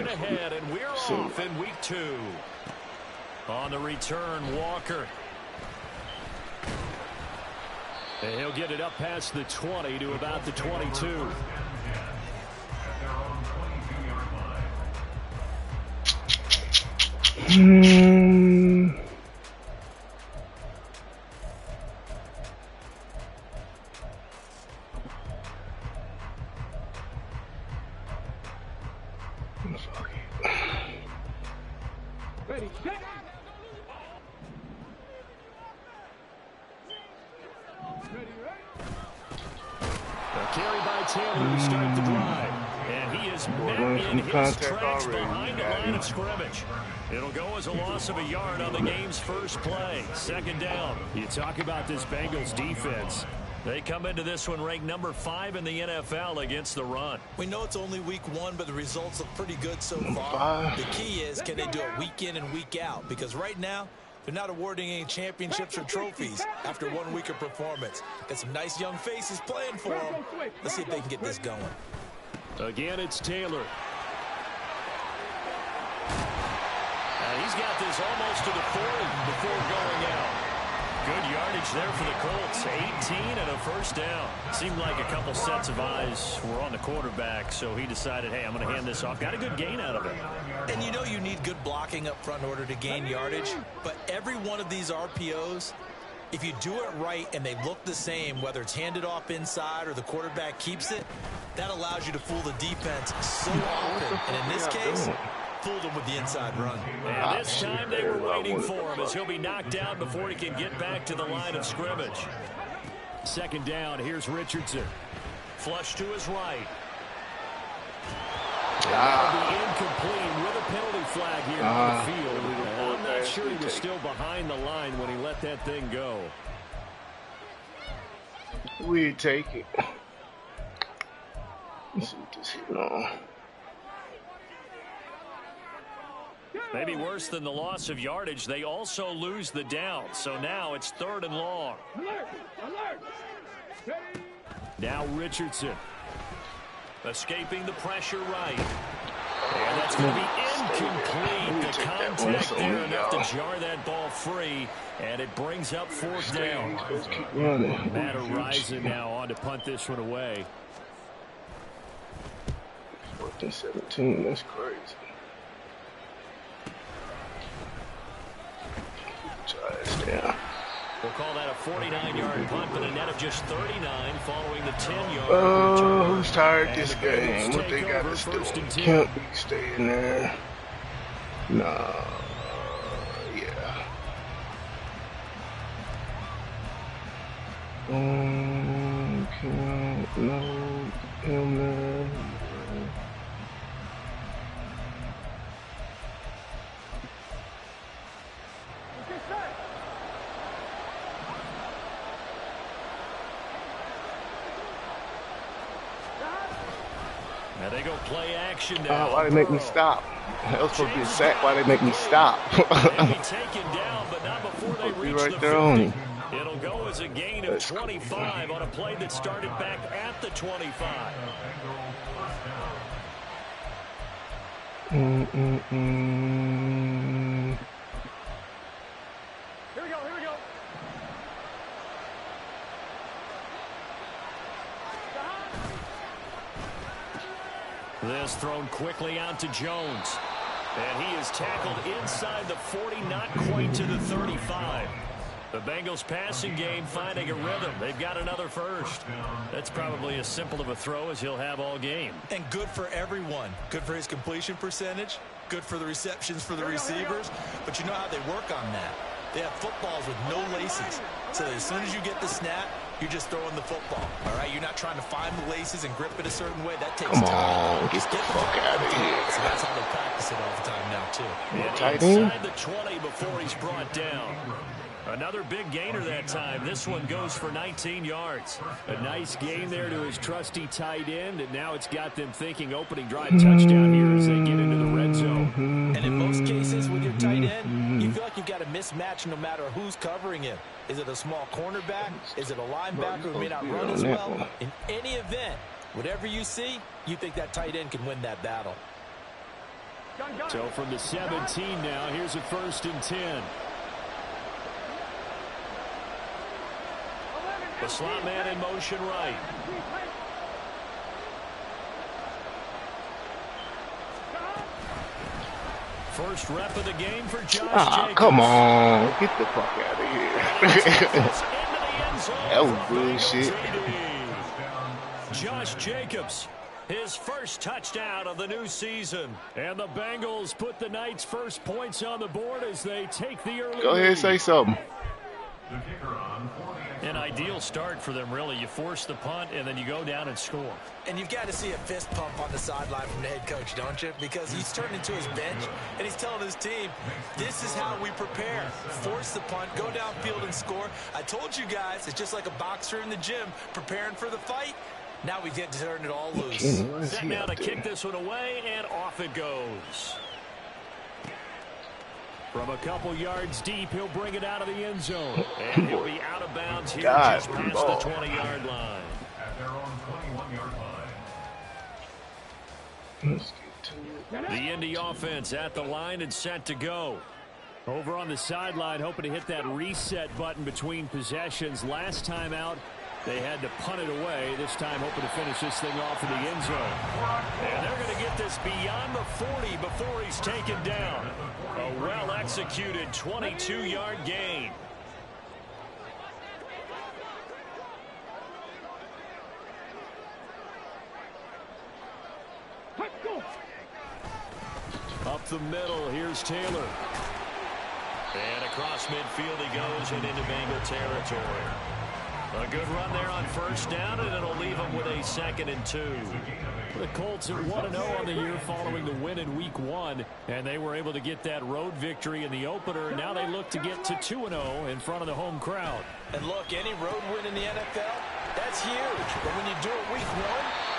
pushing ahead, and we're off in week 2. On the return, Walker. And he'll get it up past the 20 to about the 22. Carry by Taylor to start the drive. And he is met in his tracks behind the line of scrimmage. It'll go as a loss of a yard on the game's first play. Second down. You talk about this Bengals defense. They come into this one ranked number 5 in the NFL against the run. We know it's only week 1, but the results look pretty good so far. The key is, can they do it week in and week out? Because right now, they're not awarding any championships or trophies after 1 week of performance. Got some nice young faces playing for them. Let's see if they can get this going. Again, it's Taylor. He's got this almost to the 40 before going out. Good yardage there for the Colts. 18 and a first down. Seemed like a couple sets of eyes were on the quarterback, so he decided, hey, I'm going to hand this off. Got a good gain out of it. And you know you need good blocking up front in order to gain yardage, but every one of these RPOs, if you do it right and they look the same, whether it's handed off inside or the quarterback keeps it, that allows you to fool the defense so often. And in this case, fooled him with the inside run. And this time they were waiting for him as he'll be knocked down before he can get back to the line of scrimmage. Second down, here's Richardson. Flush to his right. That'll be incomplete with a penalty flag here on the field. I'm not sure he was still behind the line when he let that thing go. We take it. Let's see what this is on. Maybe worse than the loss of yardage, they also lose the down. So now it's 3rd and long. Now Richardson. Escaping the pressure right. And that's going to be incomplete. The contact there enough to jar that ball free. And it brings up 4th down. Matt Horizon now on to punt this one away. 4th and 17, that's crazy. Yeah. We'll call that a 49-yard punt, but a net of just 39 following the 10-yard. Oh, who's tired this game? What they got us doing? Can't be staying there. No. Yeah. Can't. No. Him there. Now they go play action now. Why they make me stop? That was supposed to be a sack. Why they make me stop? They'll be taken down, but not before they reach right the there 50. on him. It'll go as a gain of 25 on a play that started back at the 25. Here we go. This thrown quickly out to Jones. And he is tackled inside the 40, not quite to the 35. The Bengals passing game finding a rhythm. They've got another first. That's probably as simple of a throw as he'll have all game. And good for everyone. Good for his completion percentage. Good for the receptions for the receivers. But you know how they work on that. They have footballs with no laces. So that as soon as you get the snap, you're just throwing the football. All right, you're not trying to find the laces and grip it a certain way. That takes time. Come on, get the fuck out of here. So that's how they practice it all the time now, too. And Tight end. inside the 20 before he's brought down. Another big gainer that time. This one goes for 19 yards. A nice gain there to his trusty tight end, and now it's got them thinking opening drive touchdown here as they get into the red zone. And in most cases with your tight end, you feel like you've got a mismatch no matter who's covering him. Is it a small cornerback? Is it a linebacker who may not run as well? In any event, whatever you see, you think that tight end can win that battle. So from the 17 now, here's a 1st and 10. The slot man in motion right. First rep of the game for Josh Jacobs. Come on. Get the fuck out of here. That was bullshit. Josh Jacobs, his first touchdown of the new season. And the Bengals put the Knights' first points on the board as they take the early lead. Go ahead, say something. An ideal start for them, really. You force the punt, and then you go down and score. And you've got to see a fist pump on the sideline from the head coach, don't you? Because he's turned into his bench, and he's telling his team, this is how we prepare. Force the punt, go downfield and score. I told you guys, it's just like a boxer in the gym preparing for the fight. Now we get to turn it all loose. Set now to kick this one away, and off it goes. From a couple yards deep, he'll bring it out of the end zone. And he'll be out of bounds here just past the 20-yard line. At their own 21-yard line. Let's get to it. The Indy offense at the line and set to go. Over on the sideline, hoping to hit that reset button between possessions. Last time out, they had to punt it away. This time, hoping to finish this thing off in the end zone. And they're going to get this beyond the 40 before he's taken down. A well-executed 22-yard gain. Up the middle, here's Taylor. And across midfield he goes and into Bengal territory. A good run there on first down, and it'll leave them with a 2nd and 2. The Colts are 1-0 on the year following the win in Week 1, and they were able to get that road victory in the opener, and now they look to get to 2-0 in front of the home crowd. And look, any road win in the NFL, that's huge. But when you do it Week 1,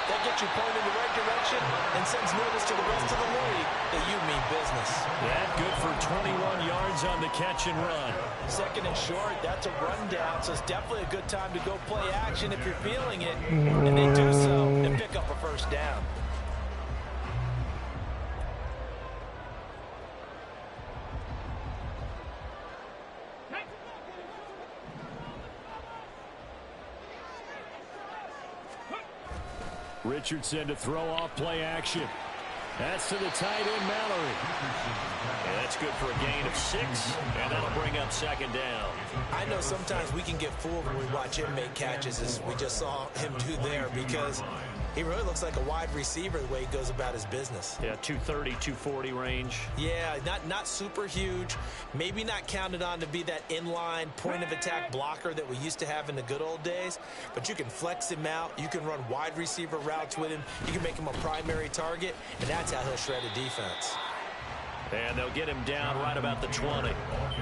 that gets you pointed in the right direction and sends notice to the rest of the league that you mean business. That good for 21 yards on the catch and run. 2nd and short, that's a rundown, so it's definitely a good time to go play action if you're feeling it. And they do so and pick up a first down. Richardson to throw off play action. That's to the tight end, Mallory. And that's good for a gain of 6, and that'll bring up 2nd down. I know sometimes we can get fooled when we watch him make catches, as we just saw him do there, because he really looks like a wide receiver the way he goes about his business. Yeah, 230, 240 range. Yeah, not super huge. Maybe not counted on to be that inline point-of-attack blocker that we used to have in the good old days. But you can flex him out. You can run wide receiver routes with him. You can make him a primary target, and that's how he'll shred a defense. And they'll get him down right about the 20.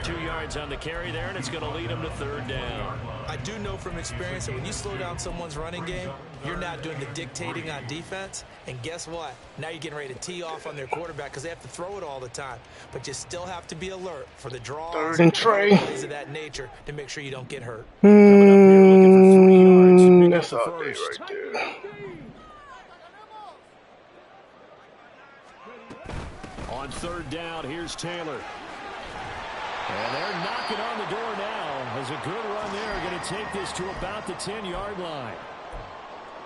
2 yards on the carry there, and it's going to lead him to 3rd down. I do know from experience that when you slow down someone's running game, you're not doing the dictating on defense. And guess what? Now you're getting ready to tee off on their quarterback because they have to throw it all the time. But you still have to be alert for the draws 3rd and Trey. Plays of that nature to make sure you don't get hurt. That's all day right there. On 3rd down, here's Taylor. And they're knocking on the door now. As a good run there, going to take this to about the 10-yard line.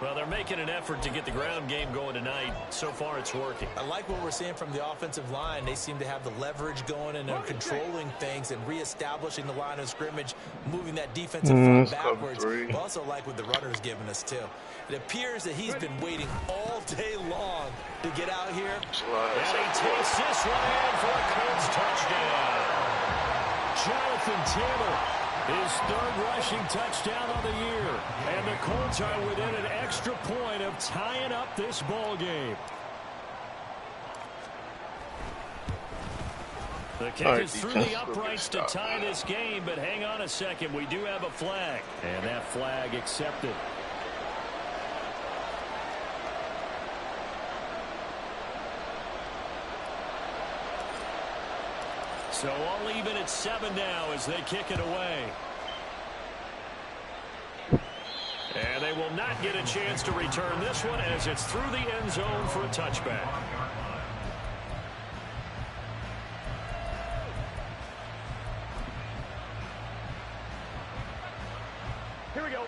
Well, they're making an effort to get the ground game going tonight. So far, it's working. I like what we're seeing from the offensive line. They seem to have the leverage going, and they're controlling things and reestablishing the line of scrimmage, moving that defensive front backwards. I also like what the runner's giving us, too. It appears that he's been waiting all day long to get out here. And he takes this one in for a Colts touchdown. Jonathan Taylor, his 3rd rushing touchdown of the year. And the Colts are within an extra point of tying up this ball game. The kick is through the uprights to tie this game, but hang on a second. We do have a flag. And that flag accepted. So all even at 7 now as they kick it away. And they will not get a chance to return this one as it's through the end zone for a touchback. we go.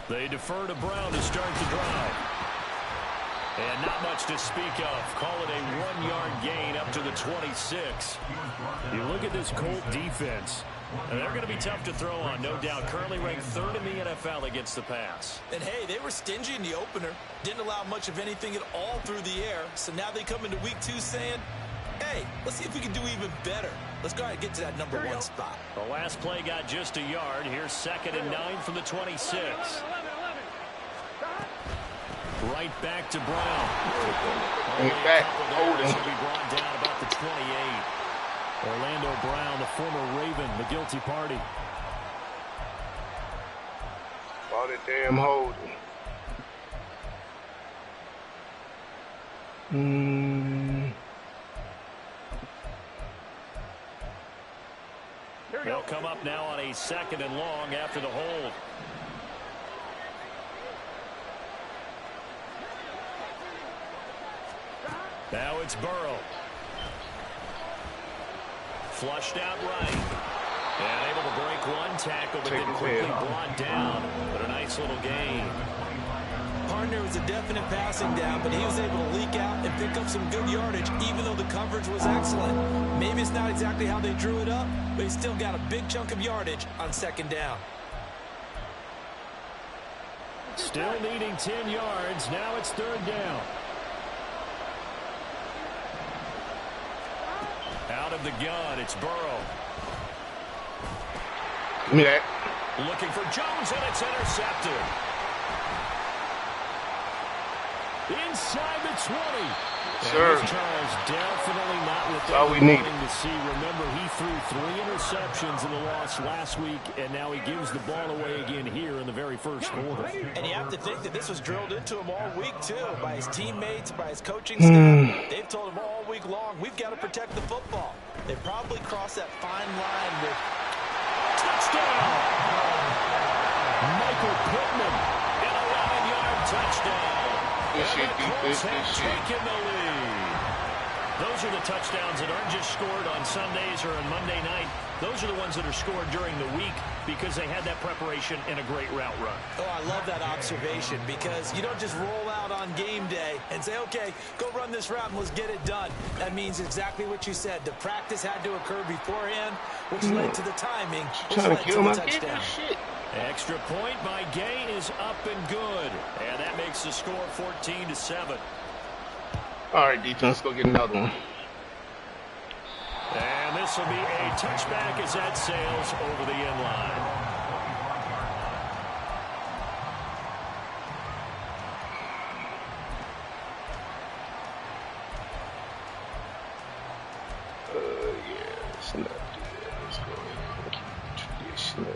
They defer to Brown to start the drive. And not much to speak of. Call it a 1-yard gain up to the 26. You look at this Colt defense, and they're going to be tough to throw on, no doubt. Currently ranked 3rd in the NFL against the pass. And, hey, they were stingy in the opener. Didn't allow much of anything at all through the air. So now they come into week 2 saying, hey, let's see if we can do even better. Let's go ahead and get to that number 1 spot. The last play got just a yard. Here's 2nd and 9 from the 26. Right back to Brown. Only a couple there. He'll be brought down about the 28. Orlando Brown, the former Raven, the guilty party. All the damn holding. They'll come up now on a 2nd and long after the hold. Now it's Burrow. Flushed out right. And able to break one tackle, but then quickly brought down. But a nice little gain. Partner was a definite passing down, but he was able to leak out and pick up some good yardage, even though the coverage was excellent. Maybe it's not exactly how they drew it up, but he still got a big chunk of yardage on 2nd down. Still needing 10 yards. Now it's 3rd down. Out of the gun, it's Burrow. Give me that. Looking for Jones, and it's intercepted. Inside the 20. Sir. And Charles definitely not what That's all we need to see. Remember, he threw 3 interceptions in the loss last week, and now he gives the ball away again here in the very first quarter. And you have to think that this was drilled into him all week, too, by his teammates, by his coaching staff. They've told him all week long, we've got to protect the football. They probably crossed that fine line with touchdown. Michael Pittman, an 11-yard touchdown. This shit, Colts have taken the lead. Those are the touchdowns that aren't just scored on Sundays or on Monday night. Those are the ones that are scored during the week because they had that preparation and a great route run. Oh, I love that observation because you don't just roll out on game day and say, okay, go run this route and let's get it done. That means exactly what you said. The practice had to occur beforehand, which led to the timing, which led to the touchdown. Extra point by Gain is up and good. And that makes the score 14-7. All right, defense, go get another one. And this will be a touchback as that sails over the end line. Yeah, let's not do that. Let's go ahead and keep it traditional.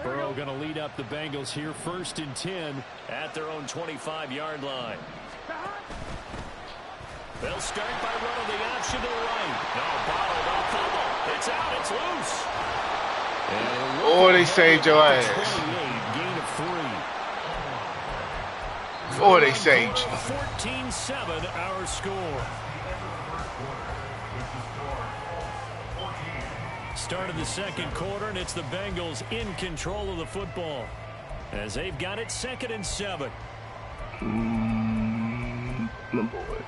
Burrow going to lead up the Bengals here, 1st and 10 at their own 25-yard line. They'll start by running the option to the right. No, bottled up, fumble. It's out, it's loose. Oh, they saved your ass. Gain of 3. Oh, they saved you. 14-7 our score. Start of the 2nd quarter, and it's the Bengals in control of the football as they've got it 2nd and 7. My boy.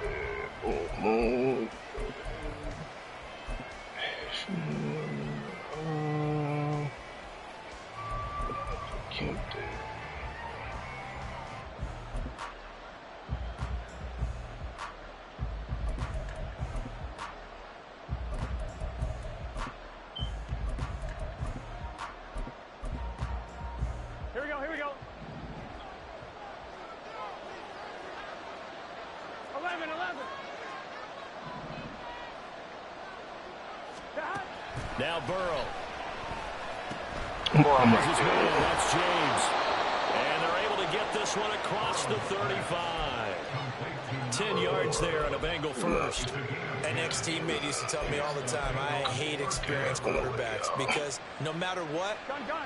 Here we go. 11. Now Burrow. That's James. And they're able to get this one across the 35. 10 yards there on a Bengal first. An ex-teammate used to tell me all the time, I hate experienced quarterbacks because no matter what,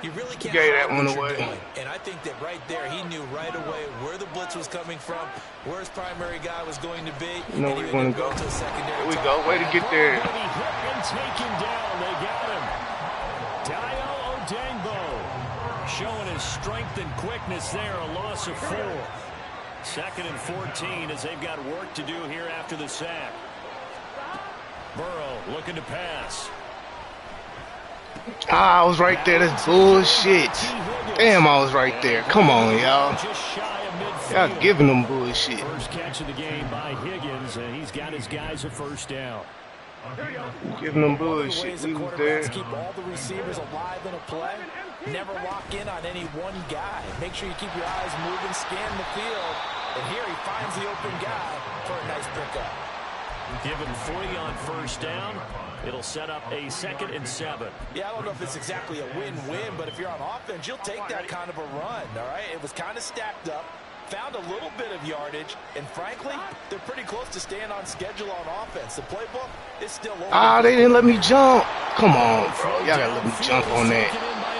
you really can't that hide one what you're away. doing. And I think that right there, he knew right away where the blitz was coming from, where his primary guy was going to be. You know and we he want to ended go. up going to a secondary There we target. go. Way to get there. Going to be hit and taken down. They got him. Dio Odengbo showing his strength and quickness there. A loss of 4. 2nd and 14 as they've got work to do here after the sack. Burrow looking to pass. I was right there. That's bullshit. Damn, I was right there. Come on, y'all. Y'all giving them bullshit. First catch of the game by Higgins, and he's got his guys a first down. Giving them bullshit. We was there. Keep all the receivers alive in a play. Never lock in on any one guy. Make sure you keep your eyes moving, scan the field. And here he finds the open guy for a nice pickup. Give him 3 on first down. It'll set up a 2nd and 7. Yeah, I don't know if it's exactly a win-win, but if you're on offense, you'll take that kind of a run, all right? It was kind of stacked up, found a little bit of yardage, and frankly, they're pretty close to staying on schedule on offense. The playbook is still open. Ah, they didn't let me jump. Come on, bro. Y'all gotta let me jump on that.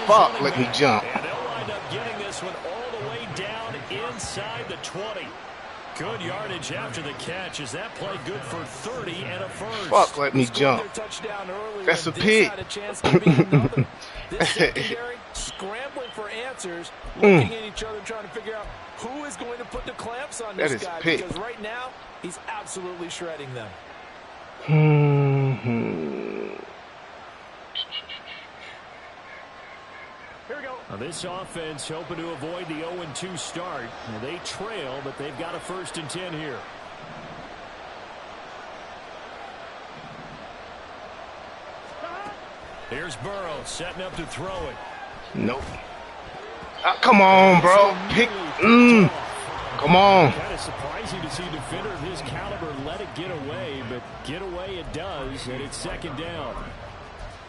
Fuck, let me jump. And they'll wind up getting this one all the way down inside the 20. Good yardage after the catch. Is that play good for 30 and a first? Fuck, let me jump. That's a pick. This secondary scrambling for answers, looking at each other, trying to figure out who is going to put the clamps on this guy. Because right now, he's absolutely shredding them. Now this offense hoping to avoid the 0-2 start. Now they trail, but they've got a 1st and 10 here. Here's Burrow setting up to throw it. Nope. Come on, bro. Pick. Come on. Kind of surprising to see a defender of his caliber let it get away, but get away it does, and it's 2nd down.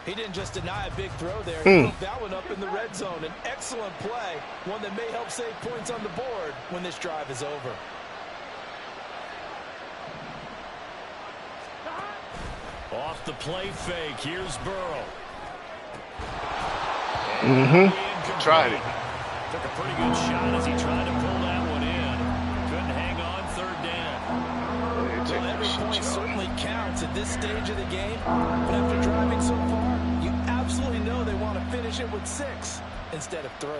He didn't just deny a big throw there. He broke that one up in the red zone. An excellent play, one that may help save points on the board when this drive is over. Off the play fake, here's Burrow. Tried it. Took a pretty good shot as he tried to pull that one in. Couldn't hang on 3rd down. Well, every point certainly counts at this stage of the game. But after driving so far, you absolutely know they want to finish it with 6 instead of 3.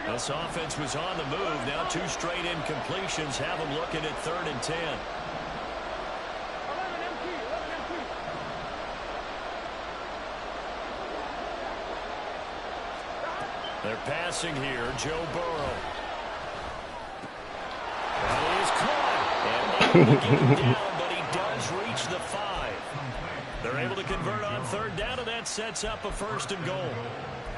This offense was on the move. Now 2 straight incompletions have them looking at 3rd and 10. They're passing here. Joe Burrow. That is caught. And able to get him down, but he does reach the 5. They're able to convert on 3rd down, and that sets up a 1st and goal.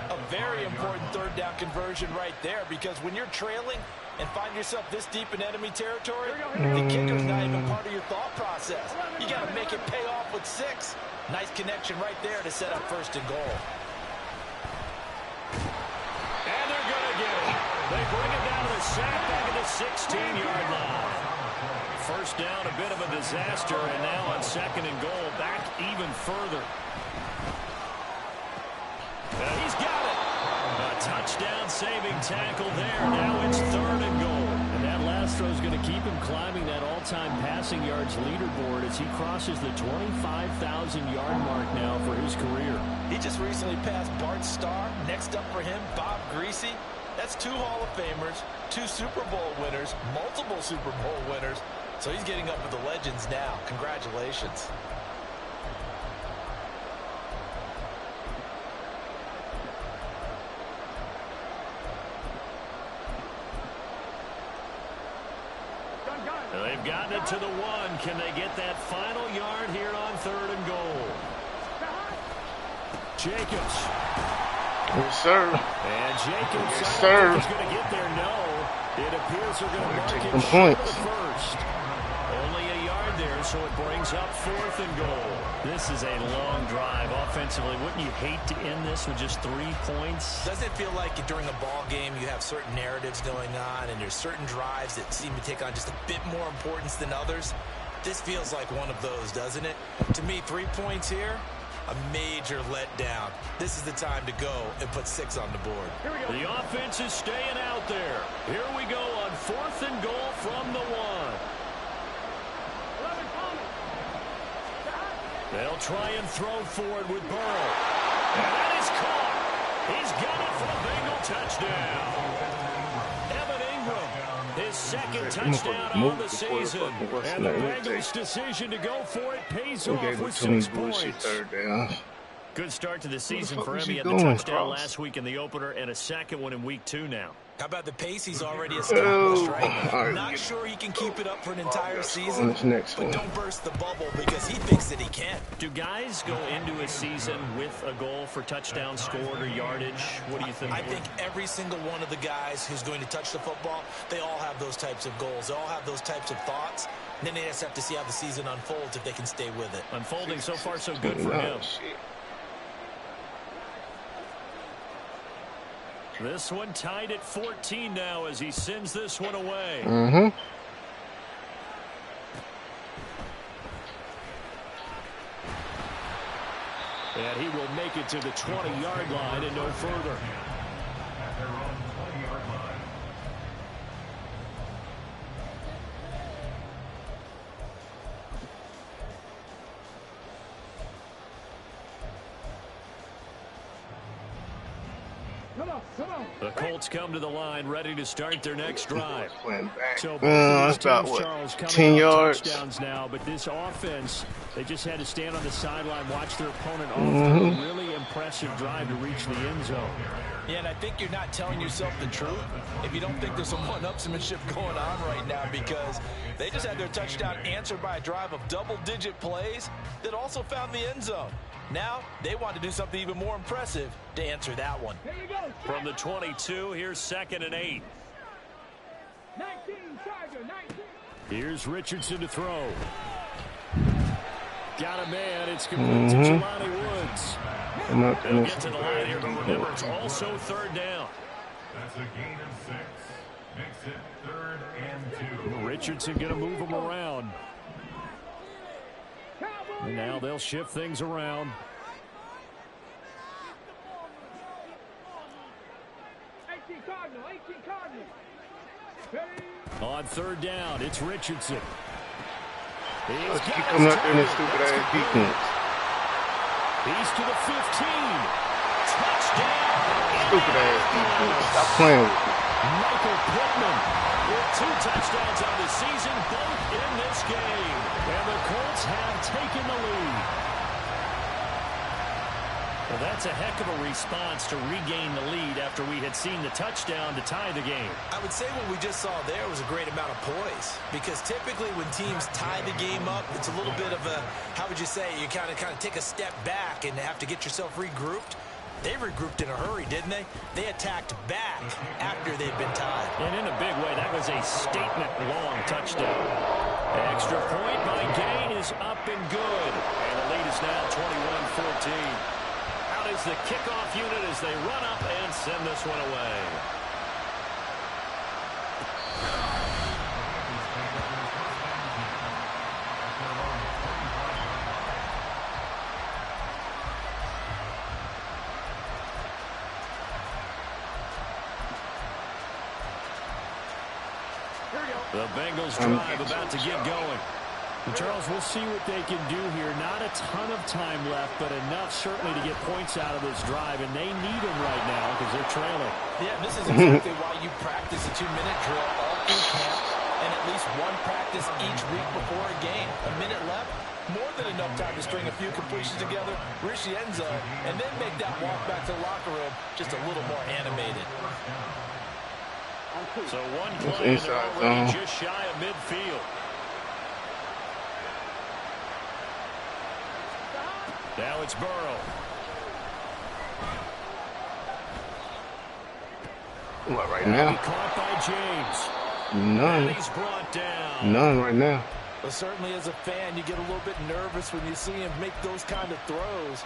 A very important 3rd down conversion right there, because when you're trailing and find yourself this deep in enemy territory, the kicker's not even part of your thought process. You got to make it pay off with 6. Nice connection right there to set up 1st and goal. And they're going to get it. They bring it down to the sack back at the 16-yard line. 1st down, a bit of a disaster, and now on 2nd and goal, back even further. He's got it. A touchdown-saving tackle there. Now it's 3rd and goal. And that last throw is going to keep him climbing that all-time passing yards leaderboard as he crosses the 25,000-yard mark now for his career. He just recently passed Bart Starr. Next up for him, Bob Greasy. That's 2 Hall of Famers, 2 Super Bowl winners, multiple Super Bowl winners. So he's getting up with the legends now. Congratulations. They've gotten it to the 1. Can they get that final yard here on 3rd and goal? Jacobs. Yes, sir. And Jacobs Yes, sir. is going to get there. No. It appears they're going to mark Take him some short of points. the 1st. Only a yard there, so it brings up 4th and goal. This is a long drive offensively. Wouldn't you hate to end this with just 3 points? Doesn't it feel like during a ball game you have certain narratives going on and there's certain drives that seem to take on just a bit more importance than others? This feels like one of those, doesn't it? To me, 3 points here, a major letdown. This is the time to go and put 6 on the board. The offense is staying out there. Here we go on 4th and goal from the 1. They'll try and throw forward with Burrow. And that is caught. He's got it for the Bengal touchdown. Evan Ingram, his 2nd touchdown on the season. And the Bengals' decision to go for it pays off with 6 points. Good start to the season for him. He had the touchdown last week in the opener and a 2nd one in week 2 now. How about the pace he's already established, right? Not sure he can keep it up for an entire season, but don't burst the bubble because he thinks that he can. Do guys go into a season with a goal for touchdown scored or yardage? What do you think? I think every single one of the guys who's going to touch the football, they all have those types of goals. They all have those types of thoughts. And then they just have to see how the season unfolds if they can stay with it. Unfolding so far so good for him. This one tied at 14 now as he sends this one away. Mm-hmm. And he will make it to the 20-yard line and no further. The Colts come to the line, ready to start their next drive. So that's about what, 10 yards touchdowns now, but this offense, they just had to stand on the sideline, watch their opponent all through a really impressive drive to reach the end zone. Yeah, and I think you're not telling yourself the truth if you don't think there's some one-upsmanship going on right now, because they just had their touchdown answered by a drive of double-digit plays that also found the end zone. Now, they want to do something even more impressive to answer that one. From the 22, here's 2nd and 8. 19, Tiger, 19. Here's Richardson to throw. Got a man. It's complete to Jelani Woods. They'll get to the line here, but remember, it's also 3rd down. That's a gain of 6. Makes it 3rd and 2. Richardson going to move him around. And now they'll shift things around. 18 Cardinal. On 3rd down, it's Richardson. He's coming up there in this stupid ass defense. He's to the 15. Touchdown. Stupid ass defense. Stop playing with me. Michael Pittman with 2 touchdowns on the season, both in this game. And the Colts have taken the lead. Well, that's a heck of a response to regain the lead after we had seen the touchdown to tie the game. I would say what we just saw there was a great amount of poise, because typically when teams tie the game up, it's a little bit of a, how would you say, you kind of take a step back and have to get yourself regrouped. They regrouped in a hurry, didn't they? They attacked back after they'd been tied. And in a big way, that was a statement-long touchdown. Extra point by Gain is up and good. And the lead is now 21-14. Out is the kickoff unit as they run up and send this one away. The Bengals drive about to get going. And Charles, we'll see what they can do here. Not a ton of time left, but enough certainly to get points out of this drive, and they need them right now because they're trailing. Yeah, this is exactly why you practice a 2-minute drill all through camp and at least one practice each week before a game. A minute left, more than enough time to string a few completions together, reach the end zone, and then make that walk back to the locker room just a little more animated. So one play, and they're already just shy of midfield. Now it's Burrow. What, right now? Caught by James. None. And he's brought down. None right now. Well, certainly as a fan, you get a little bit nervous when you see him make those kind of throws.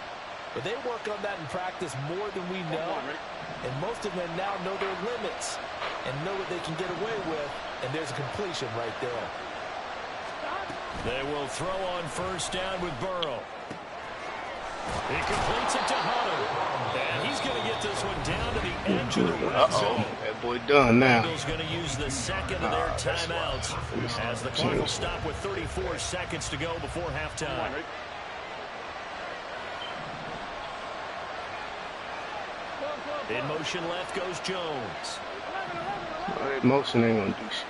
But they work on that in practice more than we know. And most of them now know their limits and know what they can get away with. And there's a completion right there. They will throw on first down with Burrow. He completes it to Hunter. And he's going to get this one down to the edge of the red zone. That boy done now. Bengals going to use the second of their timeouts as the clock will stop with 34 seconds to go before halftime. In motion left goes Jones. That motion ain't gonna do shit.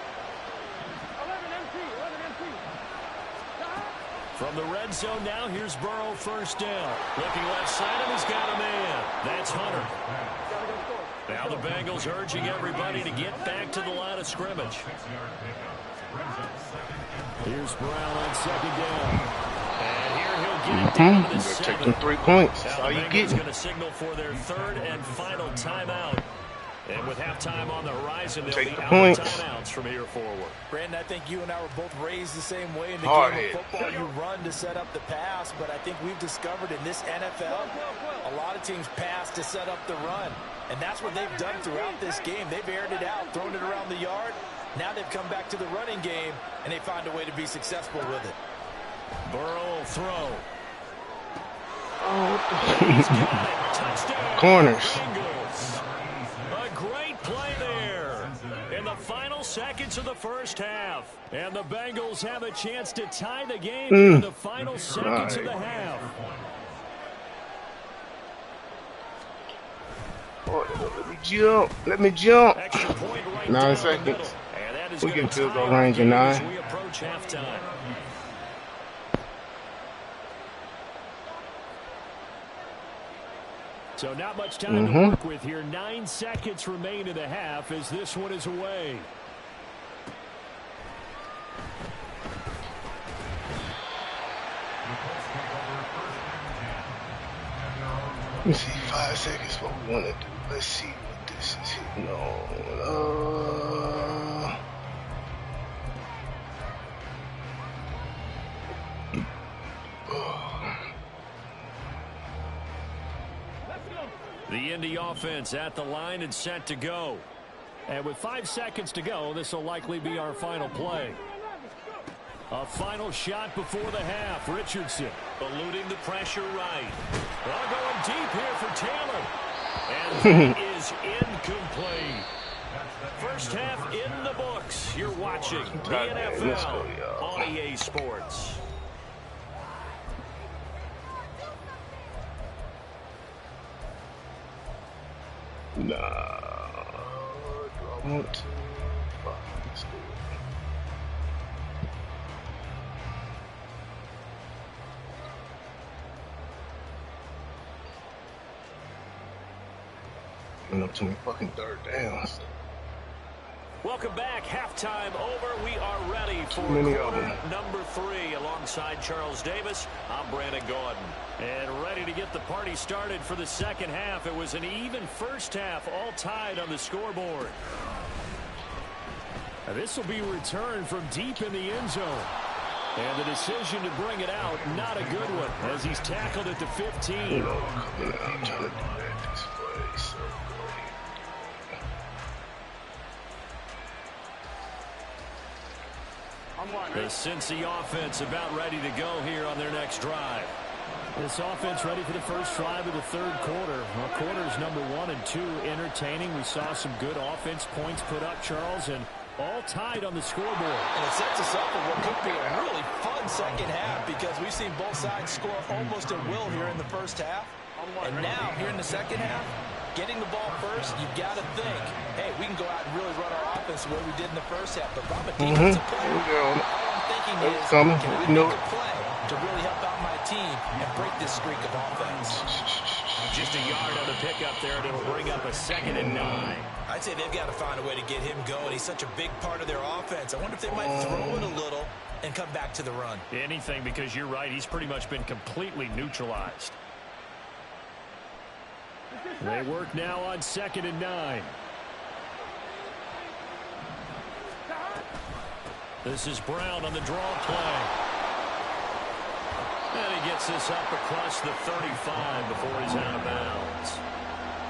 From the red zone now, here's Burrow first down. Looking left side, and he's got a man. That's Hunter. Now the Bengals urging everybody to get back to the line of scrimmage. Here's Brown on second down. And here he'll get it down to the 7. Take them 3 points. That's all you get. Going to signal for their third and final timeout. And with halftime on the horizon, they'll be out of timeouts from here forward. Brandon, I think you and I were both raised the same way. In the game of football, you run to set up the pass. But I think we've discovered in this NFL, a lot of teams pass to set up the run. And that's what they've done throughout this game. They've aired it out, thrown it around the yard. Now they've come back to the running game, and they find a way to be successful with it. Burrow will throw. Oh, He's got it. Touchdown. Corners. Bengals. A great play there in the final seconds of the first half. And the Bengals have a chance to tie the game in the final seconds of the half. Oh, let me jump. Let me jump. Extra point right 9 seconds. We can field goal range in 9. We approach halftime. So not much time to work with here. 9 seconds remain in the half as this one is away. Let me see, 5 seconds what we want to do. Let's see what this is hitting on. The Indy offense at the line and set to go. And with 5 seconds to go, this will likely be our final play. A final shot before the half. Richardson eluding the pressure right. Well, going deep here for Taylor. And that is incomplete. First half in the books. You're watching the NFL on EA Sports. Nah, do I want to? Fuck, let's do it. Went up to my fucking third downs. Welcome back. Halftime over. We are ready for quarter number 3 alongside Charles Davis. I'm Brandon Gordon. And ready to get the party started for the second half. It was an even first half, all tied on the scoreboard. Now this will be returned from deep in the end zone. And the decision to bring it out, not a good one, as he's tackled at the 15. Coming out, trying to do that this way, so the Cincy offense about ready to go here on their next drive. This offense ready for the first drive of the third quarter. Well, quarters number 1 and 2 entertaining. We saw some good offense points put up, Charles, and all tied on the scoreboard. And it sets us up for what could be a really fun second half because we've seen both sides score almost at will here in the first half. And now, here in the second half, getting the ball first, you've got to think, hey, we can go out and really run our offense the way we did in the first half. But if I'm a defensive player, all I'm thinking is, can I make a play to really help out my team and break this streak of offense? Just a yard on the pickup there, and it'll bring up a 2nd and 9. I'd say they've got to find a way to get him going. He's such a big part of their offense. I wonder if they might throw it a little and come back to the run. Anything, because you're right. He's pretty much been completely neutralized. They work now on 2nd and 9. This is Brown on the draw play. And he gets this up across the 35 before he's out of bounds.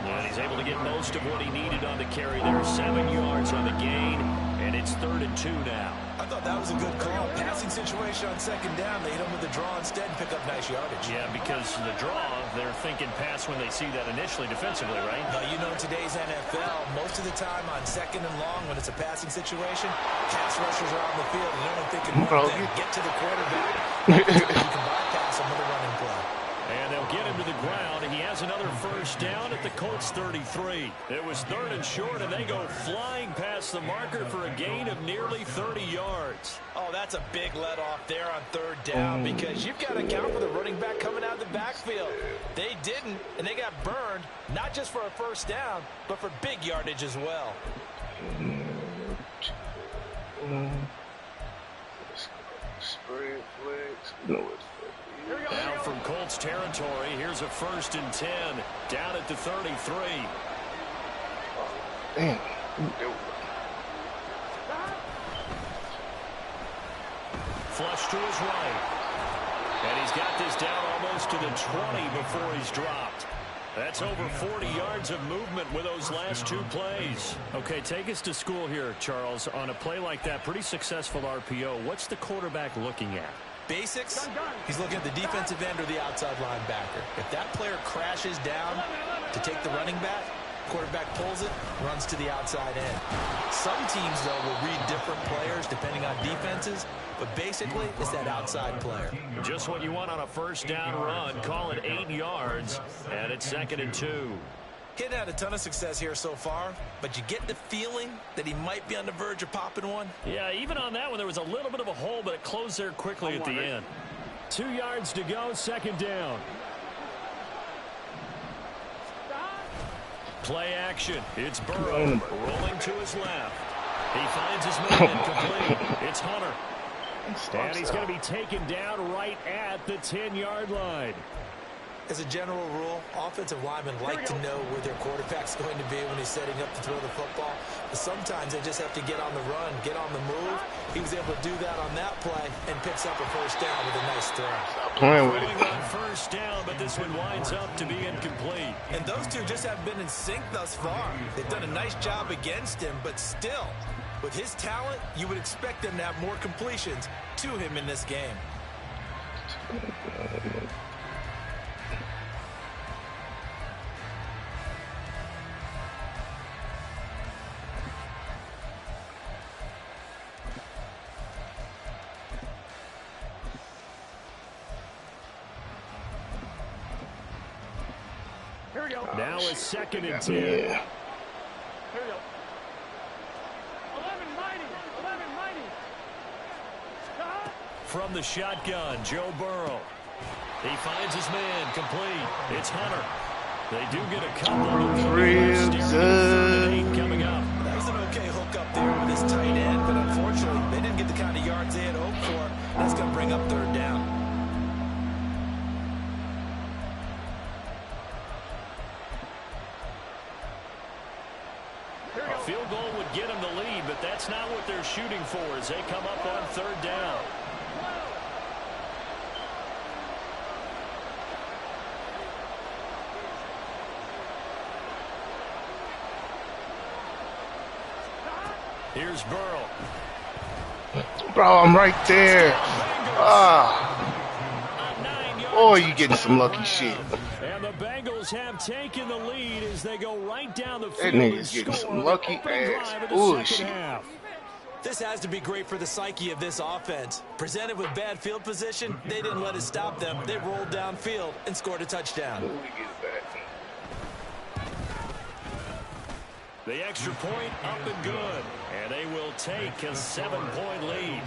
And he's able to get most of what he needed on the carry there. 7 yards on the gain, and it's 3rd and 2 now. I thought that was a good call. Passing situation on 2nd down. They hit him with the draw instead and pick up nice yardage. Yeah, because the draw, they're thinking pass when they see that initially defensively, right? Now, you know, in today's NFL, most of the time on 2nd and long, when it's a passing situation, pass rushers are on the field, and they're only thinking one thing, get to the quarterback. You can bypass him with a running play. And they'll get him to the ground. He has another 1st down at the Colts 33. It was 3rd and short, and they go flying past the marker for a gain of nearly 30 yards. Oh, that's a big let off there on 3rd down because you've got to account for the running back coming out of the backfield. They didn't, and they got burned, not just for a 1st down, but for big yardage as well. Spread flags. No, it's Now from Colts territory, here's a 1st and 10 down at the 33. damn. Flush to his right. And he's got this down almost to the 20 before he's dropped. That's over 40 yards of movement with those last 2 plays. Okay, take us to school here, Charles. On a play like that, pretty successful RPO. What's the quarterback looking at? Basics, he's looking at the defensive end or the outside linebacker. If that player crashes down to take the running back, quarterback pulls it, runs to the outside end. Some teams, though, will read different players depending on defenses, but basically it's that outside player. Just what you want on a 1st down run. Call it 8 yards, and it's 2nd and 2. He hadn't had a ton of success here so far, but you get the feeling that he might be on the verge of popping one. Yeah, even on that one, there was a little bit of a hole, but it closed there quickly at the end. 2 yards to go, 2nd down. Play action. It's Burrow rolling to his left. He finds his man incomplete. It's Hunter. And he's going to be taken down right at the 10-yard line. As a general rule, offensive linemen like to know where their quarterback's going to be when he's setting up to throw the football. But sometimes they just have to get on the run, get on the move. He was able to do that on that play and picks up a 1st down with a nice throw. Playing with it. On 1st down, but this one winds up to be incomplete. And those two just haven't been in sync thus far. They've done a nice job against him, but still, with his talent, you would expect them to have more completions to him in this game. Now it's 2nd and 10. Yeah. Here we go. 11 mighty. From the shotgun, Joe Burrow. He finds his man complete. It's Hunter. They do get a couple of 3rd and 8 coming up. That was an okay hook up there with his tight end, but unfortunately, they didn't get the kind of yards they had hoped for. That's going to bring up 3rd down. A field goal would get them the lead, but that's not what they're shooting for as they come up on 3rd down. Here's Burrow. Bro, I'm right there. Oh, you getting some lucky shit. And the Bengals have taken the lead as they go right down the That field. nigga's getting some lucky ass bullshit. This has to be great for the psyche of this offense. Presented with bad field position, they didn't let it stop them. They rolled downfield and scored a touchdown. The extra point up and good. And they will take a 7-point lead.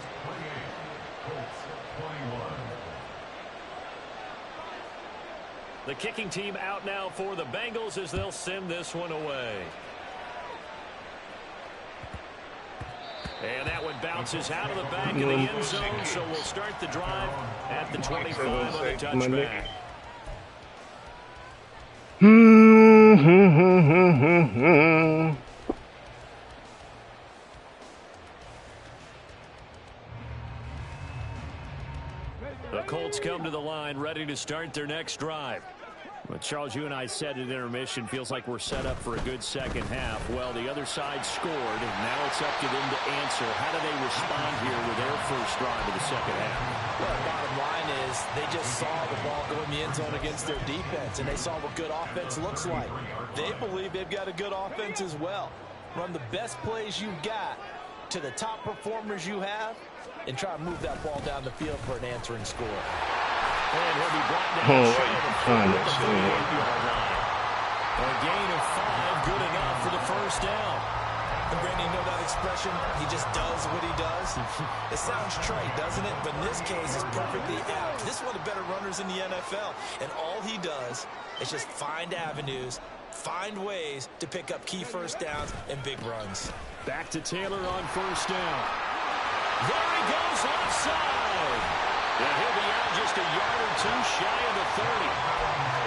The kicking team out now for the Bengals as they'll send this one away. And that one bounces out of the back of the end zone, so we'll start the drive at the 25 on the touchback. come to the line, ready to start their next drive. Well, Charles, you and I said at intermission, feels like we're set up for a good second half. Well, the other side scored, and now it's up to them to answer. How do they respond here with their first drive of the second half? Well, the bottom line is they just saw the ball go in the end zone against their defense, and they saw what good offense looks like. They believe they've got a good offense as well. Run the best plays you've got to the top performers you have, and try to move that ball down the field for an answering score. And he'll be brought down short of the 48-yard line. A gain of 5, good enough for the first down. And Brandon, you know that expression? He just does what he does. It sounds trite, doesn't it? But in this case, it's perfectly apt. This is one of the better runners in the NFL. And all he does is just find avenues, find ways to pick up key first downs and big runs. Back to Taylor on first down. There he goes, left side. And he'll be out just a yard or two shy of the 30.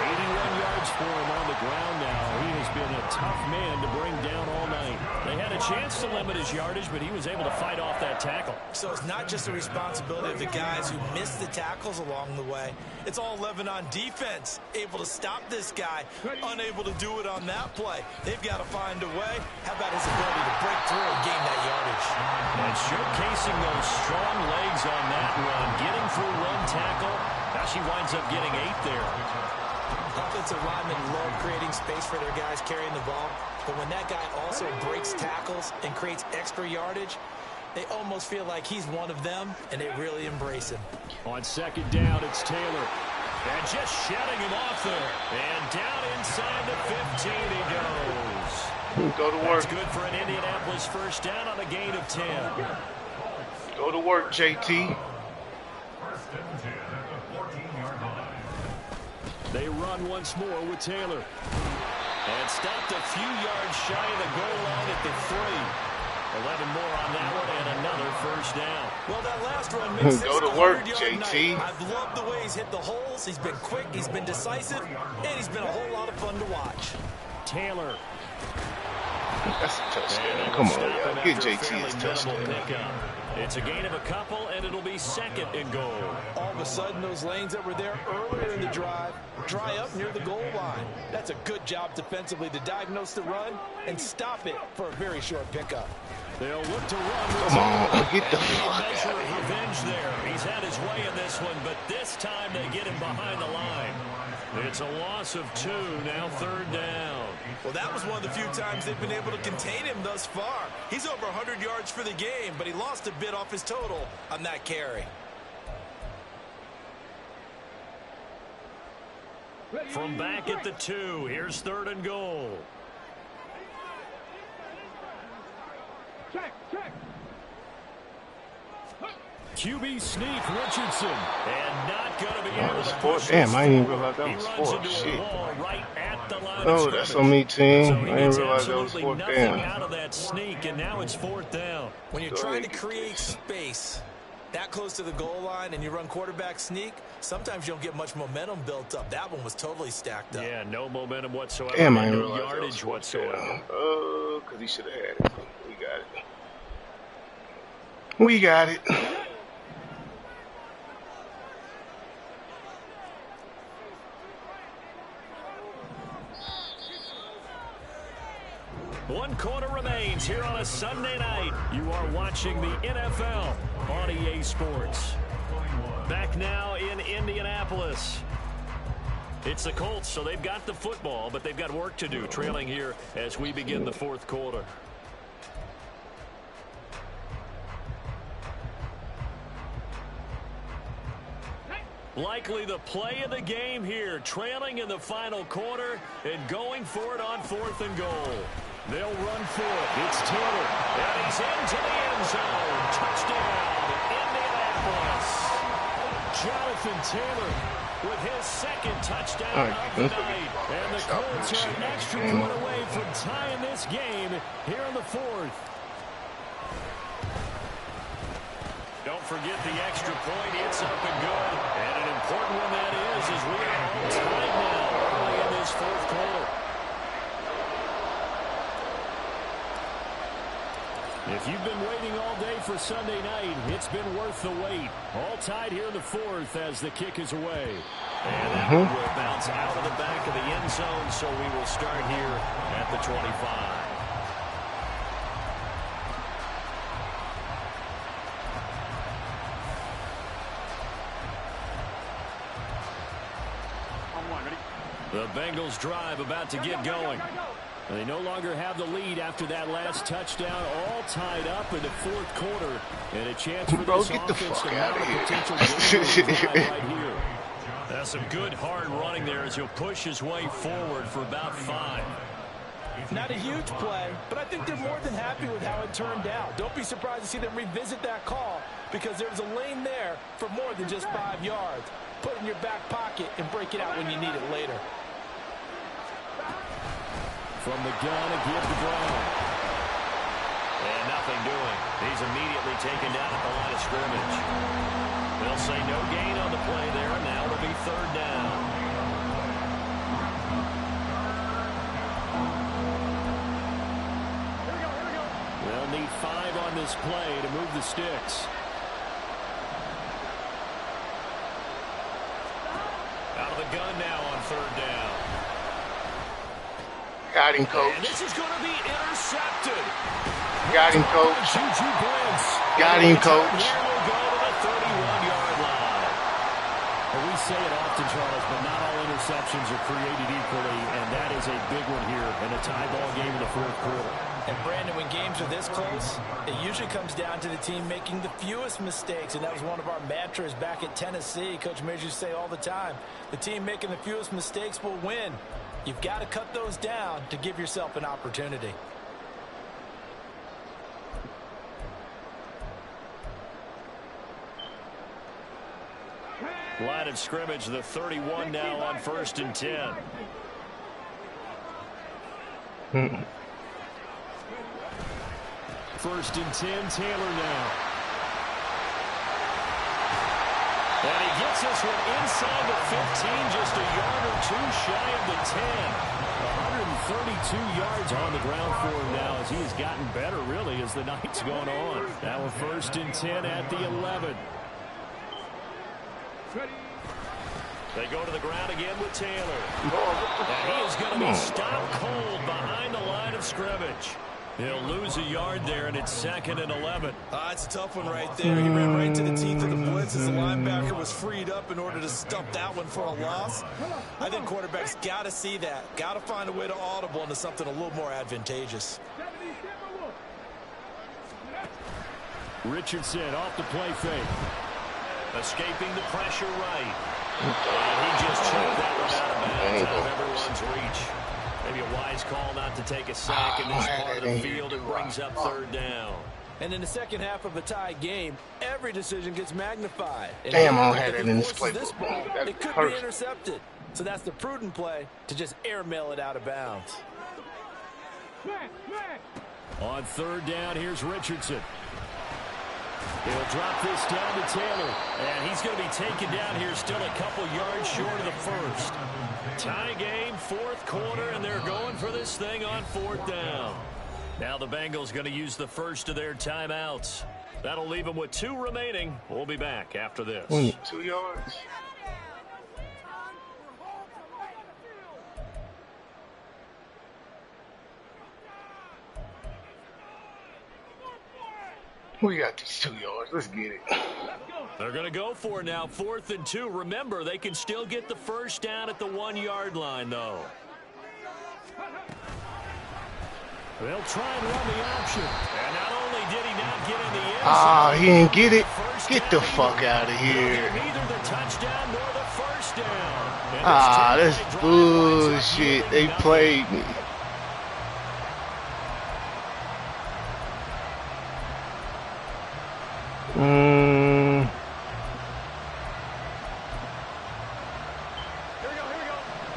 81 yards for him on the ground now. He has been a tough man to bring down all night. They had a chance to limit his yardage, but he was able to fight off that tackle. So it's not just the responsibility of the guys who missed the tackles along the way. It's all 11 on defense, able to stop this guy, unable to do it on that play. They've got to find a way. How about his ability to break through and gain that yardage? And showcasing those strong legs on that run, getting through one tackle. Now she winds up getting 8 there. Offensive linemen love creating space for their guys carrying the ball, but when that guy also breaks tackles and creates extra yardage, they almost feel like he's one of them, and they really embrace him. On second down, it's Taylor. And just shutting him off there. And down inside the 15 he goes. Go to work. That's good for an Indianapolis first down on a gain of 10. Go to work, JT. First and 10 at the 14-yard line. They run once more with Taylor. And stopped a few yards shy of the goal line at the 3. 11 more on that one and another first down. Well, that last run makes Go to work, JT. I've loved the way he's hit the holes. He's been quick, he's been decisive, and he's been a whole lot of fun to watch. Taylor. That's a touchdown. Come on, y'all. Get JT his touchdown. It's a gain of a couple, and it'll be second and goal. All of a sudden, those lanes that were there earlier in the drive dry up near the goal line. That's a good job defensively to diagnose the run and stop it for a very short pickup. They'll look to run. Come on, get the fuck Measure out of of here. revenge there. He's had his way in this one, but this time they get him behind the line. It's a loss of 2, now third down. Well, that was one of the few times they've been able to contain him thus far. He's over 100 yards for the game, but he lost a bit off his total on that carry. From back at the 2, here's third and goal. Check. QB sneak Richardson, and not going to be able to push. Damn, I didn't even realize that He was runs 4th. into a Shit. wall right at the line of Oh, that's scrimmage. on me, team. So I he didn't gets realize that was absolutely 4th nothing down. out of that sneak, and now it's 4th down. When you're trying to create space that close to the goal line and you run quarterback sneak, sometimes you don't get much momentum built up. That one was totally stacked up. Yeah, no momentum whatsoever. Damn, I didn't no realize that was yardage 4th whatsoever. down. Because he should have had it. We got it. One quarter remains here on a Sunday night. You are watching the NFL on EA Sports. Back now in Indianapolis. It's the Colts, so they've got the football, but they've got work to do, trailing here as we begin the 4th quarter. Likely the play of the game here, trailing in the final quarter and going for it on 4th and goal. They'll run for it. It's Taylor, and he's into the end zone. Touchdown, Indianapolis. Jonathan Taylor with his second touchdown of the night. And the Colts are an extra point away from tying this game here in the 4th. Don't forget the extra point. It's up and good. And an important one that is as we are all tied now early in this 4th quarter. If you've been waiting all day for Sunday night, it's been worth the wait. All tied here in the fourth as the kick is away. And that one will bounce out of the back of the end zone, so we will start here at the 25. The Bengals drive about to get going. They no longer have the lead after that last touchdown, all tied up in the fourth quarter, and a chance for this offense to mount a potential drive right here. That's some good hard running there as he'll push his way forward for about 5. Not a huge play, but I think they're more than happy with how it turned out. Don't be surprised to see them revisit that call because there's a lane there for more than just 5 yards. Put it in your back pocket and break it out when you need it later. From the gun, a give to Brown. And nothing doing. He's immediately taken down at the line of scrimmage. They'll say no gain on the play there, and now it'll be third down. They'll need 5 on this play to move the sticks. Out of the gun now on third down. Got him, coach. And this is going to be intercepted. Got him, coach. Got him, coach. Here we'll go to the 31-yard line. Well, we say it often, Charles, but not all interceptions are created equally, and that is a big one here in a tie ball game in the fourth quarter. And Brandon, when games are this close, it usually comes down to the team making the fewest mistakes, and that was one of our mantras back at Tennessee. Coach Mears used to say all the time, the team making the fewest mistakes will win. You've got to cut those down to give yourself an opportunity. Line of scrimmage, the 31 now on 1st and 10. First and 10, Taylor now. And he gets this one inside the 15, just a yard or 2 shy of the 10. 132 yards on the ground for him now as he has gotten better, really, as the night's gone on. Now a 1st and 10 at the 11. They go to the ground again with Taylor. And he is going to be stopped cold behind the line of scrimmage. He'll lose a yard there, and it's 2nd and 11. It's a tough one right there. He ran right to the teeth of the blitz as the linebacker was freed up in order to stump that one for a loss. I think quarterbacks got to see that. Got to find a way to audible into something a little more advantageous. Richardson off the play fake. Escaping the pressure right. And he just choked that one out of bounds out of everyone's reach. Maybe a wise call not to take a sack in this part of the field. It brings up third down. And in the second half of a tie game, every decision gets magnified. And damn, I don't have that in this playbook. It could be intercepted. So that's the prudent play to just airmail it out of bounds. On third down, here's Richardson. He'll drop this down to Taylor. And he's going to be taken down here still a couple yards short of the first. Tie game, fourth quarter, and they're going for this thing on fourth down. Now the Bengals going to use the first of their timeouts. That'll leave them with 2 remaining. We'll be back after this. 2 yards. We got these 2 yards. Let's get it. They're going to go for it now, 4th and 2. Remember, they can still get the first down at the 1-yard line, though. They'll try and run the option. And not only did he not get in the end zone, he didn't get it. Get the fuck out of here. Neither the touchdown nor the first down. That's bullshit. They played me.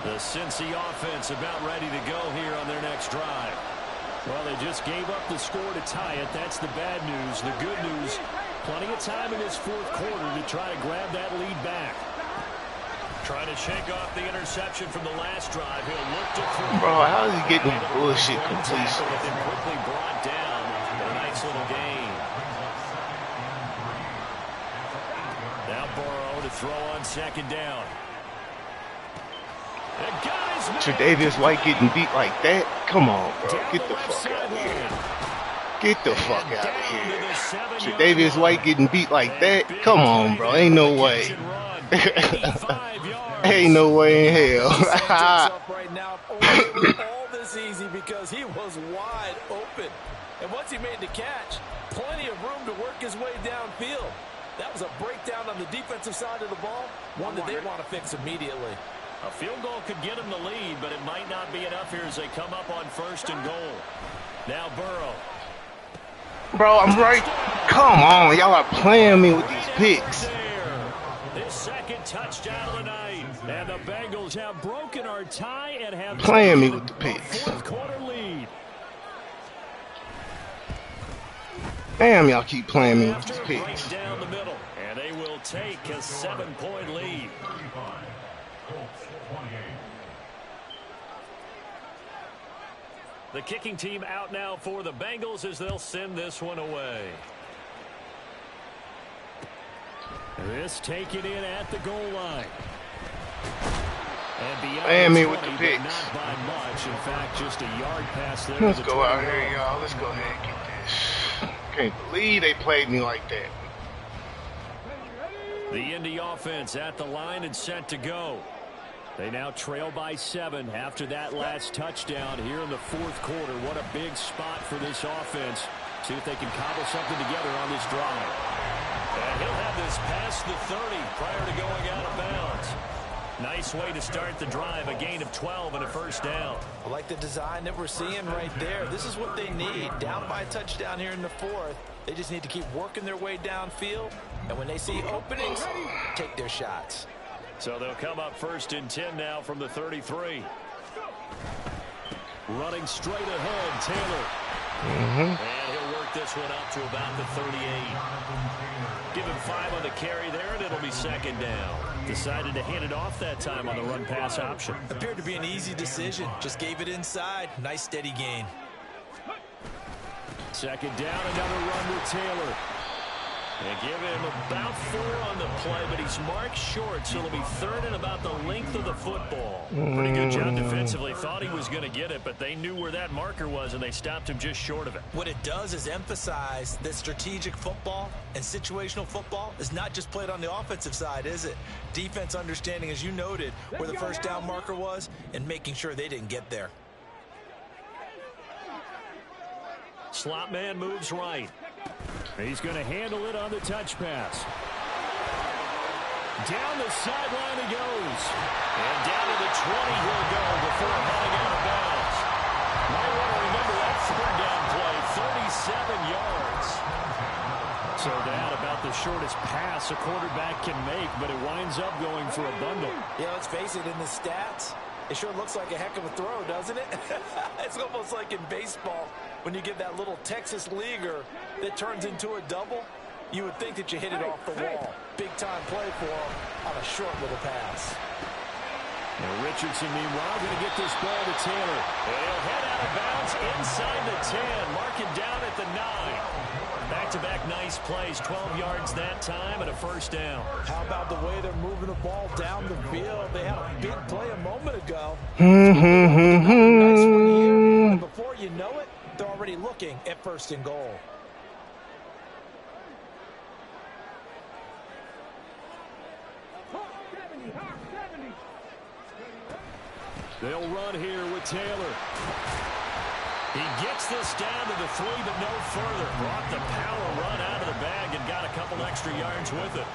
The Cincy offense about ready to go here on their next drive. Well, they just gave up the score to tie it. That's the bad news. The good news, plenty of time in this fourth quarter to try to grab that lead back. Trying to shake off the interception from the last drive. He'll look to throw. Bro, how is he getting bullshit completion? Quickly brought down. A nice nice little gain. Now Burrow to throw on second down. Tre'Davious White getting beat like that? Come on, bro. Get the fuck out of here. Get the fuck out of here. Tre'Davious White getting beat like that? Come on, bro. Ain't no way. Ain't no way in hell. Right now, all this easy because he was wide open. And once he made the catch, plenty of room to work his way downfield. That was a breakdown on the defensive side of the ball, one that they want to fix immediately. A field goal could get him the lead, but it might not be enough here as they come up on 1st and goal. Now Burrow. Bro, I'm right. Come on, y'all are playing me with these picks. His second touchdown of the night. And the Bengals have broken our tie and have playing me with the picks. Fourth quarter lead. Damn, y'all keep playing me with these picks. Right down the middle, and they will take a 7-point lead. The kicking team out now for the Bengals as they'll send this one away. This taken in at the goal line. And beyond me with the picks. Not by much. In fact, just a yard pass there. Let's go out here, y'all. Let's go ahead and get this. Can't believe they played me like that. The Indy offense at the line and set to go. They now trail by 7 after that last touchdown here in the 4th quarter. What a big spot for this offense. See if they can cobble something together on this drive. And he'll have this past the 30 prior to going out of bounds. Nice way to start the drive, a gain of 12 and a first down. I like the design that we're seeing right there. This is what they need. Down by a touchdown here in the 4th. They just need to keep working their way downfield. And when they see openings, take their shots. So they'll come up 1st and 10 now from the 33. Running straight ahead, Taylor. And he'll work this one up to about the 38. Give him 5 on the carry there, and it'll be 2nd down. Decided to hand it off that time on the run-pass option. Appeared to be an easy decision. Just gave it inside. Nice steady gain. 2nd down, another run with Taylor. They give him about 4 on the play, but he's marked short, so it'll be 3rd and about the length of the football. Pretty good job defensively. Thought he was going to get it, but they knew where that marker was, and they stopped him just short of it. What it does is emphasize that strategic football and situational football is not just played on the offensive side, is it? Defense understanding, as you noted, where the first down marker was and making sure they didn't get there. Slot man moves right. He's going to handle it on the touch pass. Down the sideline he goes. And down to the 20 he'll go before heading out of bounds. Might want to remember that 3rd down play, 37 yards. So that about the shortest pass a quarterback can make, but it winds up going for a bundle. Yeah, let's face it, in the stats, it sure looks like a heck of a throw, doesn't it? It's almost like in baseball when you get that little Texas leaguer that turns into a double. You would think that you hit it off the wall. Big-time play for him on a short little pass. Now Richardson, meanwhile, going to get this ball to Taylor. And he'll head out of bounds inside the 10. Mark it down at the 9. Back-to-back nice plays. 12 yards that time and a first down. How about the way they're moving the ball down the field? They had a big play a moment ago. Nice one here. And before you know it, they're already looking at 1st and goal. They'll run here with Taylor. He gets this down to the 3, but no further. Brought the power run out of the bag and got a couple extra yards with it.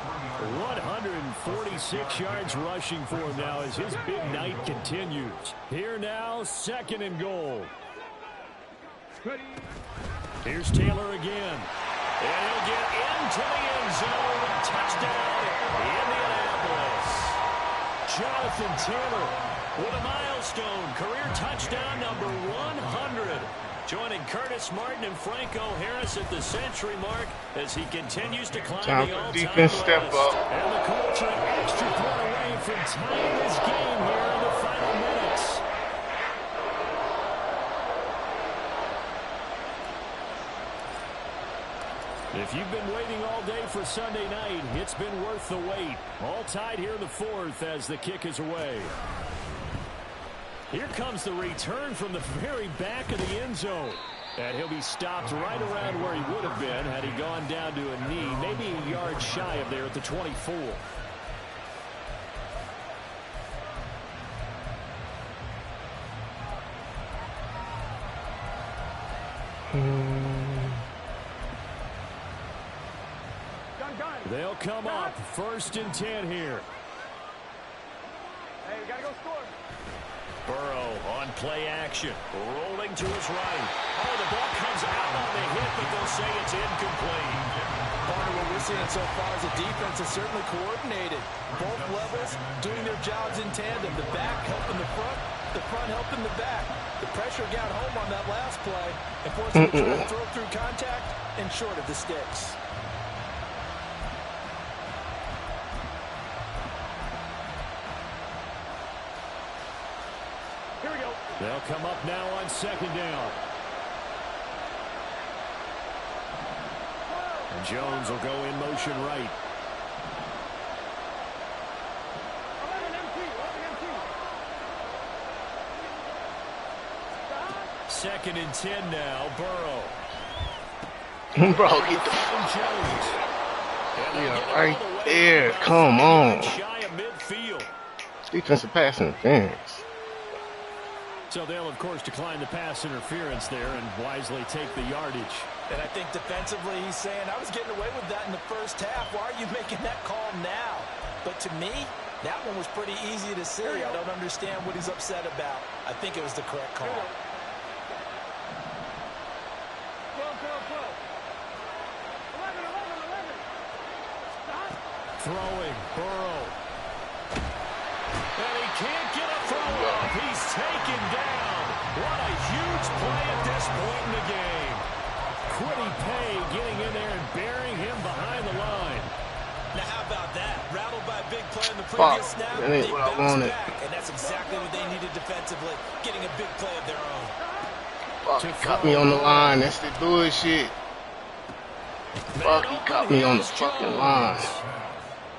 146 yards rushing for him now as his big night continues. Here now, 2nd and goal. Here's Taylor again. And he'll get into the end zone. Touchdown, Indianapolis. Jonathan Taylor with a milestone career touchdown number 100. Joining Curtis Martin and Franco Harris at the century mark as he continues to climb the all-time defense step up. And the Colts are an extra point away from tying this game here in the final minutes. If you've been waiting all day for Sunday night, it's been worth the wait. All tied here in the fourth as the kick is away. Here comes the return from the very back of the end zone. And he'll be stopped right around where he would have been had he gone down to a knee, maybe a yard shy of there at the 24. They'll come up 1st and 10 here. Hey, we gotta go score. Burrow on play action, rolling to his right. Oh, the ball comes out on the hit, but they'll say it's incomplete. Part of what we're seeing so far is the defense is certainly coordinated. Both levels doing their jobs in tandem. The back helping the front helping the back. The pressure got home on that last play and forced them to try to throw through contact and short of the sticks. Here we go. They'll come up now on 2nd down. And Jones will go in motion right. 2nd and 10 now. Burrow. Bro, get the Jones. yeah, right there. Come on. Defensive pass interference. So they'll, of course, decline the pass interference there and wisely take the yardage. And I think defensively he's saying, I was getting away with that in the first half. Why are you making that call now? But to me, that one was pretty easy to see. I don't understand what he's upset about. I think it was the correct call. Throwing, Burrow. And he can't get a throw off. He's taken down. What a huge play at this point in the game. Quiddy Pay getting in there and burying him behind the line. Now how about that? Rattled by a big play in the previous snap. That ain't what I wanted. Back, and that's exactly what they needed defensively, getting a big play of their own. Fuck, he caught me on the line. That's the bullshit. Fuck, he caught me on the fucking line.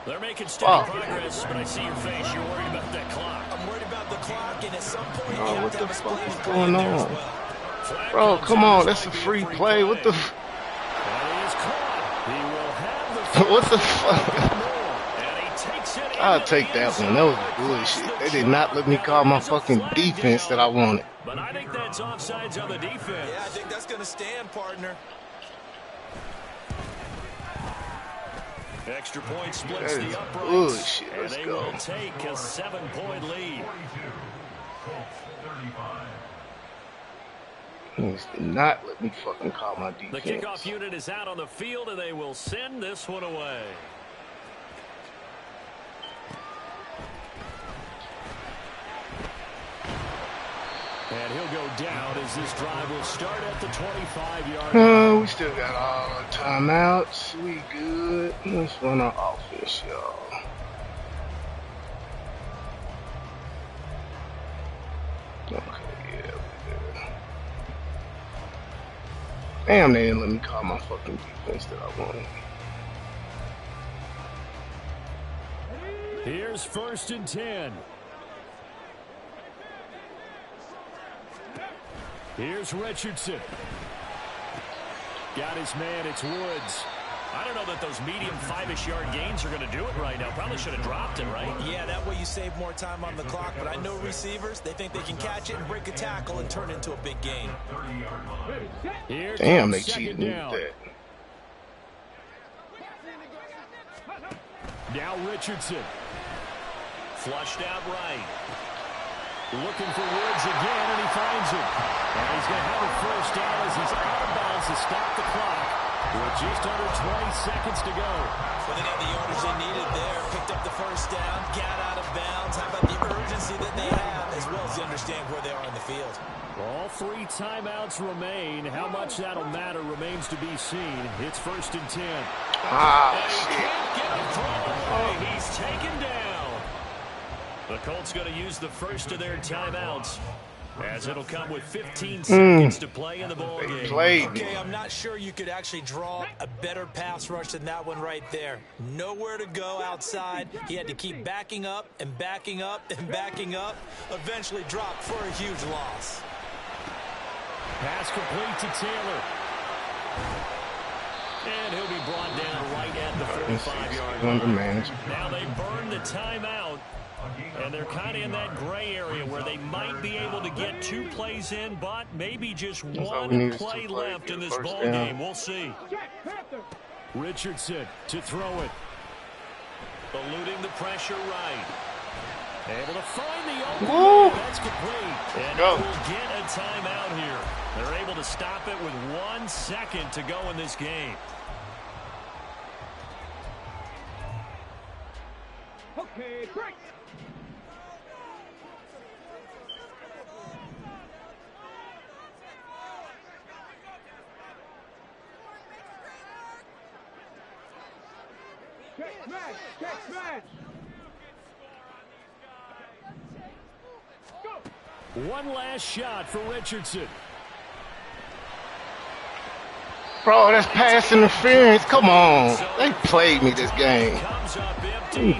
They're making steady progress, but I see your face. You're worried about that clock. I'm worried about the clock, and at some point, you Oh, have what to the have a fuck splitting is play going in there as on? well. Bro, come on. That's a free play. What the... And he is caught. He will have the What the fuck? and he takes it. I'll take that one. That was bullshit. They did not let me call my fucking defense that I wanted. But I think that's offsides on the defense. Yeah, I think that's going to stand, partner. Extra point splits That is the uprights. bullshit. And Let's they go. will take a 7-point lead. Please do not let me fucking call my The defense. kickoff unit is out on the field, and they will send this one away. And he'll go down as this drive will start at the 25-yard line. We still got all our timeouts. We good. Let's run our offense, y'all. Okay, yeah, we good. Damn, they didn't let me call my fucking defense that I wanted. Here's 1st and 10. Here's Richardson. Got his man, it's Woods. I don't know that those medium 5-ish yard gains are going to do it right now. Probably should have dropped it, right? Yeah, that way you save more time on the clock. But I know receivers, they think they can catch it and break a tackle and turn it into a big gain. Here Damn, they comes cheated 2nd me down. with that. Now Richardson. Flushed out right. Looking for Woods again, and he finds him. And he's going to have a first down as he's out of bounds to stop the clock with just under 20 seconds to go. Well, they got the yardage they needed there. Picked up the first down, got out of bounds. How about the urgency that they have, as well as they understand where they are on the field? All 3 timeouts remain. How much that'll matter remains to be seen. It's 1st and 10. Ah, And he shit. can't get a throw away. He's taken down. The Colts going to use the first of their timeouts. As it'll come with 15 seconds to play in the ball game. Okay, I'm not sure you could actually draw a better pass rush than that one right there. Nowhere to go outside. He had to keep backing up and backing up and backing up. Eventually dropped for a huge loss. Pass complete to Taylor. And he'll be brought down right at the 45-yard line. Now they burn the timeout. And they're kind of in that gray area where they might be able to get 2 plays in, but maybe just one play left in this ball game. We'll see. Richardson to throw it. Eluding the pressure right. Able to find the open man. That's complete. And we'll get a timeout here. They're able to stop it with 1 second to go in this game. Okay, break. Check smash. Go. One last shot for Richardson. Bro, that's pass interference. Come on. They played me this game. Comes up empty.